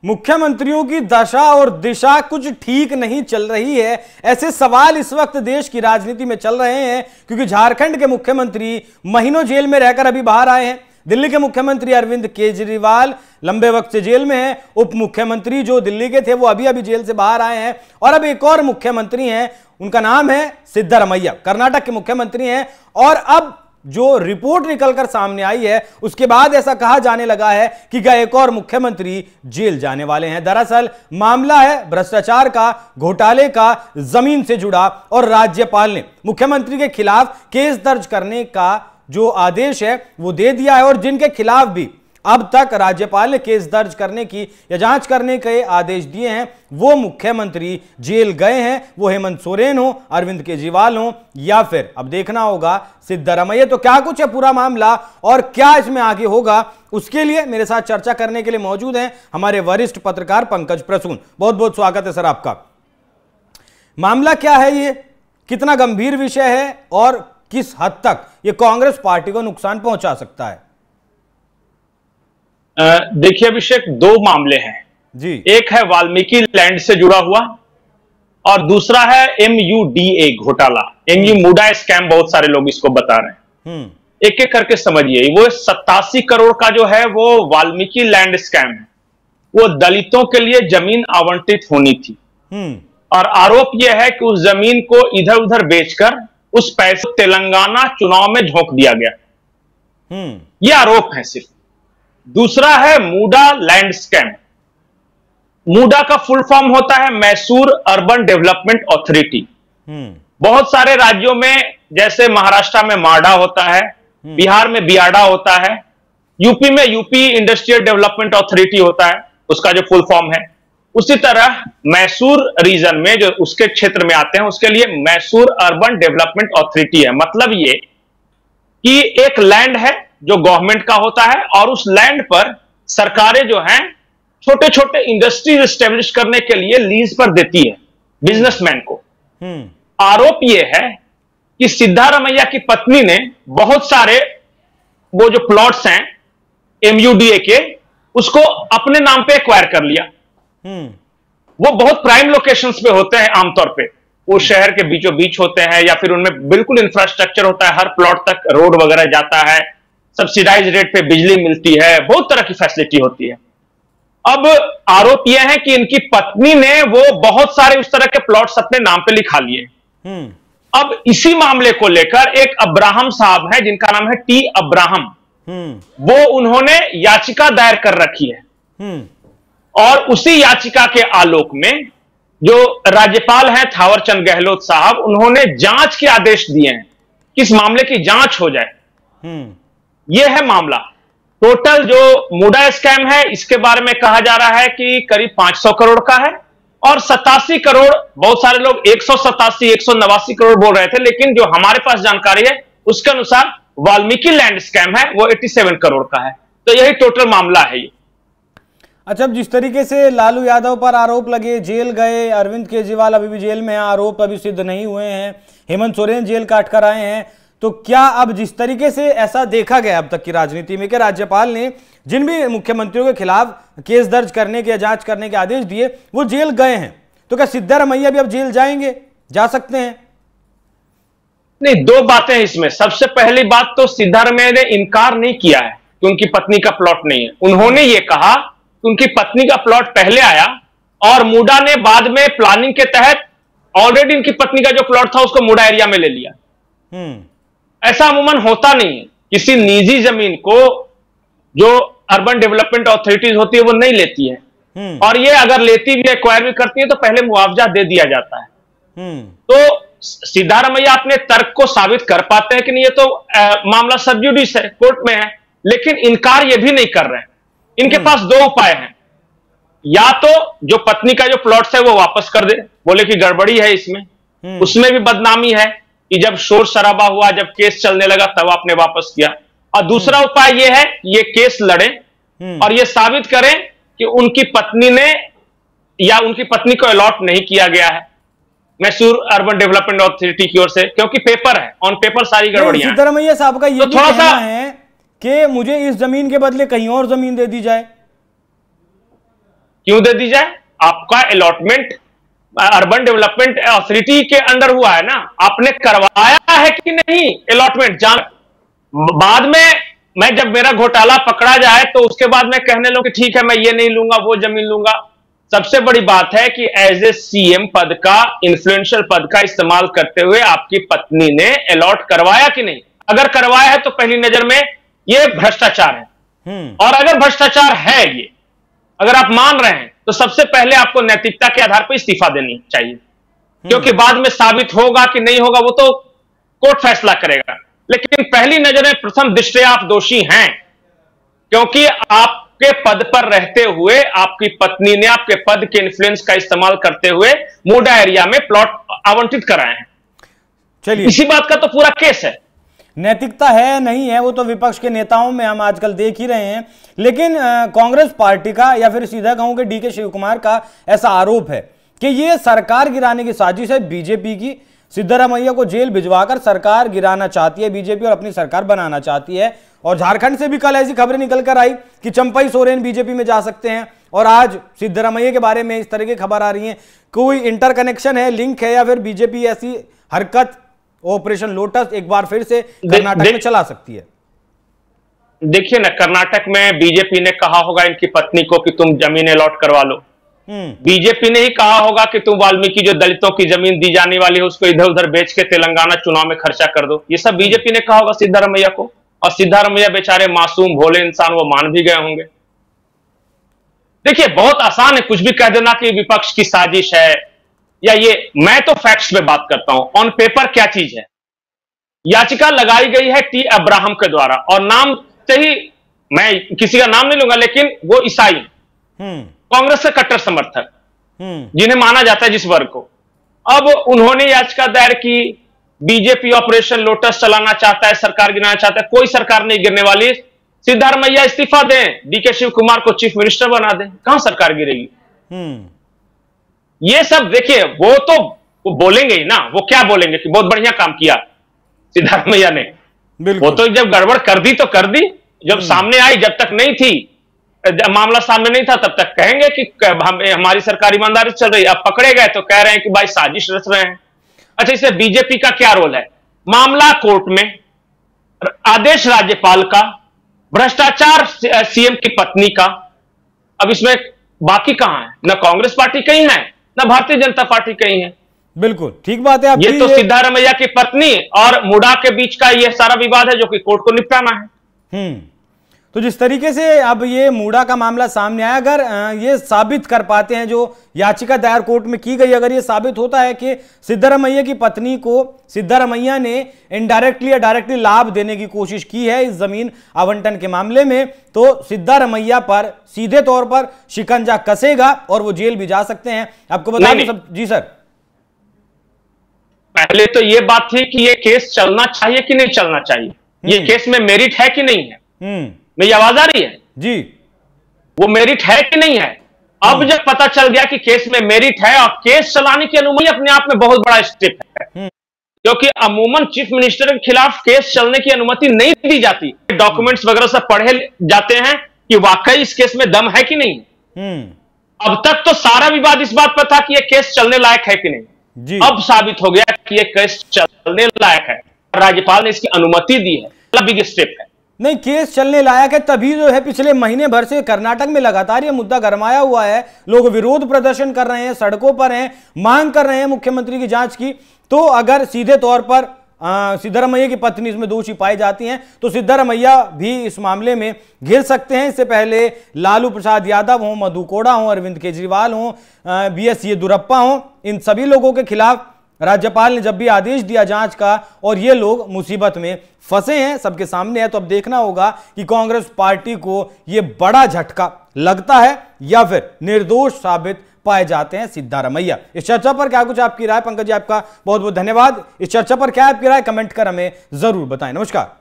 मुख्यमंत्रियों की दशा और दिशा कुछ ठीक नहीं चल रही है, ऐसे सवाल इस वक्त देश की राजनीति में चल रहे हैं, क्योंकि झारखंड के मुख्यमंत्री महीनों जेल में रहकर अभी बाहर आए हैं। दिल्ली के मुख्यमंत्री अरविंद केजरीवाल लंबे वक्त से जेल में हैं। उप मुख्यमंत्री जो दिल्ली के थे वो अभी अभी जेल से बाहर आए हैं। और अब एक और मुख्यमंत्री हैं, उनका नाम है सिद्धारमैया, कर्नाटक के मुख्यमंत्री हैं। और अब जो रिपोर्ट निकलकर सामने आई है उसके बाद ऐसा कहा जाने लगा है कि एक और मुख्यमंत्री जेल जाने वाले हैं। दरअसल मामला है भ्रष्टाचार का, घोटाले का, जमीन से जुड़ा, और राज्यपाल ने मुख्यमंत्री के खिलाफ केस दर्ज करने का जो आदेश है वो दे दिया है। और जिनके खिलाफ भी अब तक राज्यपाल ने केस दर्ज करने की या जांच करने के आदेश दिए हैं वो मुख्यमंत्री जेल गए हैं, वो हेमंत सोरेन हो, अरविंद केजरीवाल हो, या फिर अब देखना होगा सिद्धारमैया। तो क्या कुछ है पूरा मामला और क्या इसमें आगे होगा, उसके लिए मेरे साथ चर्चा करने के लिए मौजूद हैं हमारे वरिष्ठ पत्रकार पंकज प्रसून। बहुत बहुत स्वागत है सर आपका। मामला क्या है, ये कितना गंभीर विषय है और किस हद तक ये कांग्रेस पार्टी को नुकसान पहुंचा सकता है? देखिए अभिषेक, दो मामले हैं जी। एक है वाल्मीकि लैंड से जुड़ा हुआ और दूसरा है MUDA घोटाला, मुडा स्कैम, बहुत सारे लोग इसको बता रहे हैं। एक एक करके समझिए। वो 87 करोड़ का जो है वो वाल्मीकि लैंड स्कैम है। वो दलितों के लिए जमीन आवंटित होनी थी और आरोप यह है कि उस जमीन को इधर उधर बेचकर उस पैसे को तेलंगाना चुनाव में झोंक दिया गया। ये आरोप है सिर्फ। दूसरा है मूडा लैंड स्कैम। मूडा का फुल फॉर्म होता है मैसूर अर्बन डेवलपमेंट अथॉरिटी। बहुत सारे राज्यों में, जैसे महाराष्ट्र में माडा होता है, बिहार में बियाडा होता है, यूपी में यूपी इंडस्ट्रियल डेवलपमेंट अथॉरिटी होता है, उसका जो फुल फॉर्म है। उसी तरह मैसूर रीजन में जो उसके क्षेत्र में आते हैं उसके लिए मैसूर अर्बन डेवलपमेंट अथॉरिटी है। मतलब ये कि एक लैंड है जो गवर्नमेंट का होता है और उस लैंड पर सरकारें जो हैं छोटे छोटे इंडस्ट्रीज एस्टेब्लिश करने के लिए लीज पर देती है बिजनेसमैन को। आरोप यह है कि सिद्धारमैया की पत्नी ने बहुत सारे वो जो प्लॉट्स हैं MUDA के, उसको अपने नाम पे एक्वायर कर लिया। वो बहुत प्राइम लोकेशंस पे होते हैं आमतौर पे, वो शहर के बीचों बीच होते हैं या फिर उनमें बिल्कुल इंफ्रास्ट्रक्चर होता है, हर प्लॉट तक रोड वगैरह जाता है, सब्सिडाइज रेट पे बिजली मिलती है, बहुत तरह की फैसिलिटी होती है। अब आरोप यह है कि इनकी पत्नी ने वो बहुत सारे उस तरह के प्लॉट्स अपने नाम पे लिखा लिए। अब इसी मामले को लेकर एक अब्राहम साहब है जिनका नाम है T अब्राहम, वो उन्होंने याचिका दायर कर रखी है। और उसी याचिका के आलोक में जो राज्यपाल हैं थावरचंद गहलोत साहब, उन्होंने जांच के आदेश दिए हैं कि इस मामले की जांच हो जाए। यह है मामला। टोटल जो मूडा स्कैम है इसके बारे में कहा जा रहा है कि करीब 500 करोड़ का है और 87 करोड़, बहुत सारे लोग 187 189 करोड़ बोल रहे थे, लेकिन जो हमारे पास जानकारी है उसके अनुसार वाल्मीकि लैंड स्कैम है वो 87 करोड़ का है। तो यही टोटल मामला है ये। अच्छा, जिस तरीके से लालू यादव पर आरोप लगे, जेल गए, अरविंद केजरीवाल अभी भी जेल में हैं, आरोप अभी सिद्ध नहीं हुए हैं, हेमंत सोरेन जेल काट कर आए हैं, तो क्या अब जिस तरीके से ऐसा देखा गया अब तक की राजनीति में कि राज्यपाल ने जिन भी मुख्यमंत्रियों के खिलाफ केस दर्ज करने के या जांच करने के आदेश दिए वो जेल गए हैं, तो क्या सिद्धारमैया भी अब जेल जाएंगे, जा सकते हैं? नहीं, दो बातें हैं इसमें। सबसे पहली बात तो सिद्धारमैया ने इनकार नहीं किया है कि उनकी पत्नी का प्लॉट नहीं है। उन्होंने ये कहा कि उनकी पत्नी का प्लॉट पहले आया और मूडा ने बाद में प्लानिंग के तहत ऑलरेडी उनकी पत्नी का जो प्लॉट था उसको मूडा एरिया में ले लिया। ऐसा अमूमन होता नहीं है, किसी निजी जमीन को जो अर्बन डेवलपमेंट अथॉरिटीज होती है वो नहीं लेती है, और ये अगर लेती भी, एक्वायर भी करती है तो पहले मुआवजा दे दिया जाता है। तो सिद्धारमैया अपने तर्क को साबित कर पाते हैं कि नहीं, ये तो मामला सब जुडिस है, कोर्ट में है, लेकिन इनकार ये भी नहीं कर रहे हैं। इनके पास दो उपाय हैं। या तो जो पत्नी का जो प्लॉट्स है वो वापस कर दे, बोले कि गड़बड़ी है इसमें, उसमें भी बदनामी है कि जब शोर शराबा हुआ, जब केस चलने लगा तब आपने वापस किया। और दूसरा उपाय यह है कि ये केस लड़ें और ये साबित करें कि उनकी पत्नी ने या उनकी पत्नी को अलॉट नहीं किया गया है मैसूर अर्बन डेवलपमेंट अथॉरिटी की ओर से, क्योंकि पेपर है, ऑन पेपर सारी गड़बड़ियां। सिद्धारमैया साहब का ये तो थोड़ा सा है कि मुझे इस जमीन के बदले कहीं और जमीन दे दी जाए। क्यों दे दी जाए? आपका अलॉटमेंट अर्बन डेवलपमेंट अथॉरिटी के अंडर हुआ है ना, आपने करवाया है कि नहीं अलॉटमेंट? जान बाद में मैं जब मेरा घोटाला पकड़ा जाए तो उसके बाद मैं कहने लगूं कि ठीक है मैं ये नहीं लूंगा, वो जमीन लूंगा। सबसे बड़ी बात है कि एज ए सीएम पद का, इन्फ्लुएंशियल पद का इस्तेमाल करते हुए आपकी पत्नी ने अलॉट करवाया कि नहीं? अगर करवाया है तो पहली नजर में ये भ्रष्टाचार है। और अगर भ्रष्टाचार है ये, अगर आप मान रहे हैं, तो सबसे पहले आपको नैतिकता के आधार पर इस्तीफा देनी चाहिए, क्योंकि बाद में साबित होगा कि नहीं होगा वो तो कोर्ट फैसला करेगा। लेकिन पहली नजर में, प्रथम दृष्टया आप दोषी हैं, क्योंकि आपके पद पर रहते हुए आपकी पत्नी ने आपके पद के इन्फ्लुएंस का इस्तेमाल करते हुए मोडा एरिया में प्लॉट आवंटित कराए हैं। चलिए, इसी बात का तो पूरा केस है। नैतिकता है नहीं है वो तो विपक्ष के नेताओं में हम आजकल देख ही रहे हैं, लेकिन कांग्रेस पार्टी का, या फिर सीधा कहूं कि डीके शिव कुमार का ऐसा आरोप है कि ये सरकार गिराने की साजिश है बीजेपी की। सिद्धारमैया को जेल भिजवाकर सरकार गिराना चाहती है बीजेपी और अपनी सरकार बनाना चाहती है। और झारखंड से भी कल ऐसी खबरें निकल कर आई कि चंपई सोरेन बीजेपी में जा सकते हैं, और आज सिद्धारमैया के बारे में इस तरह की खबर आ रही है। कोई इंटरकनेक्शन है, लिंक है, या फिर बीजेपी ऐसी हरकत, ऑपरेशन लोटस एक बार फिर से कर्नाटक में चला सकती है? देखिए ना, कर्नाटक में बीजेपी ने कहा होगा इनकी पत्नी को कि तुम जमीन अलॉट करवा लो। बीजेपी ने ही कहा होगा कि तुम वाल्मीकि जो दलितों की जमीन दी जाने वाली है उसको इधर उधर बेच के तेलंगाना चुनाव में खर्चा कर दो। ये सब बीजेपी ने कहा होगा सिद्धारमैया को, और सिद्धारमैया बेचारे मासूम भोले इंसान, वो मान भी गए होंगे। देखिए, बहुत आसान है कुछ भी कह देना कि विपक्ष की साजिश है या ये। मैं तो फैक्ट्स पे बात करता हूं, ऑन पेपर क्या चीज है। याचिका लगाई गई है टी अब्राहम के द्वारा, और नाम से ही मैं किसी का नाम नहीं लूंगा, लेकिन वो ईसाई, कांग्रेस के कट्टर समर्थक, जिन्हें माना जाता है जिस वर्ग को। अब उन्होंने याचिका दायर की, बीजेपी ऑपरेशन लोटस चलाना चाहता है, सरकार गिराना चाहता है। कोई सरकार नहीं गिरने वाली। सिद्धारमैया इस्तीफा दें, डीके शिव कुमार को चीफ मिनिस्टर बना दें, कहां सरकार गिरेगी? ये सब देखिए, वो तो वो बोलेंगे ही ना। वो क्या बोलेंगे कि बहुत बढ़िया काम किया सिद्धारमैया ने। वो तो जब गड़बड़ कर दी तो कर दी, जब सामने आई, जब तक नहीं थी, मामला सामने नहीं था, तब तक कहेंगे कि हमारी सरकार ईमानदारी चल रही है। अब पकड़े गए तो कह रहे हैं कि भाई साजिश रच रहे हैं। अच्छा, इससे बीजेपी का क्या रोल है? मामला कोर्ट में, आदेश राज्यपाल का, भ्रष्टाचार सीएम की पत्नी का। अब इसमें बाकी कहां है? ना कांग्रेस पार्टी कहीं है, ना भारतीय जनता पार्टी कहीं है। बिल्कुल ठीक बात है आपकी। ये तो सिद्धारमैया की पत्नी और मुडा के बीच का ये सारा विवाद है जो कि कोर्ट को निपटाना है। तो जिस तरीके से अब ये मुडा का मामला सामने आया, अगर ये साबित कर पाते हैं, जो याचिका दायर कोर्ट में की गई, अगर ये साबित होता है कि सिद्धारमैया की पत्नी को सिद्धारमैया ने इनडायरेक्टली या डायरेक्टली लाभ देने की कोशिश की है इस जमीन आवंटन के मामले में, तो सिद्धारमैया पर सीधे तौर पर शिकंजा कसेगा और वो जेल भी जा सकते हैं। आपको बता दें सब। जी सर, पहले तो ये बात थी कि ये केस चलना चाहिए कि नहीं चलना चाहिए, ये केस में मेरिट है कि नहीं है। मेरी आवाज आ रही है जी? वो मेरिट है कि नहीं है? अब जब पता चल गया कि केस में मेरिट है, और केस चलाने की अनुमति अपने आप में बहुत बड़ा स्टेप है, क्योंकि अमूमन चीफ मिनिस्टर के खिलाफ केस चलने की अनुमति नहीं दी जाती। डॉक्यूमेंट्स वगैरह सब पढ़े जाते हैं कि वाकई इस केस में दम है कि नहीं। अब तक तो सारा विवाद इस बात पर था कि यह केस चलने लायक है कि नहीं। अब साबित हो गया कि यह केस चलने लायक है, राज्यपाल ने इसकी अनुमति दी है। बिग स्टेप है। नहीं, केस चलने लायक है तभी जो है पिछले महीने भर से कर्नाटक में लगातार ये मुद्दा गरमाया हुआ है। लोग विरोध प्रदर्शन कर रहे हैं, सड़कों पर हैं, मांग कर रहे हैं मुख्यमंत्री की जांच की। तो अगर सीधे तौर पर सिद्धारमैया की पत्नी इसमें दोषी पाई जाती हैं तो सिद्धारमैया भी इस मामले में घिर सकते हैं। इससे पहले लालू प्रसाद यादव हों, मधु कोड़ा हों, अरविंद केजरीवाल हों, BS येदियुरप्पा हों, इन सभी लोगों के खिलाफ राज्यपाल ने जब भी आदेश दिया जांच का, और ये लोग मुसीबत में फंसे हैं, सबके सामने है। तो अब देखना होगा कि कांग्रेस पार्टी को ये बड़ा झटका लगता है या फिर निर्दोष साबित पाए जाते हैं सिद्धारमैया। इस चर्चा पर क्या कुछ आपकी राय? पंकज जी, आपका बहुत बहुत धन्यवाद। इस चर्चा पर क्या आपकी राय कमेंट कर हमें जरूर बताएं। नमस्कार।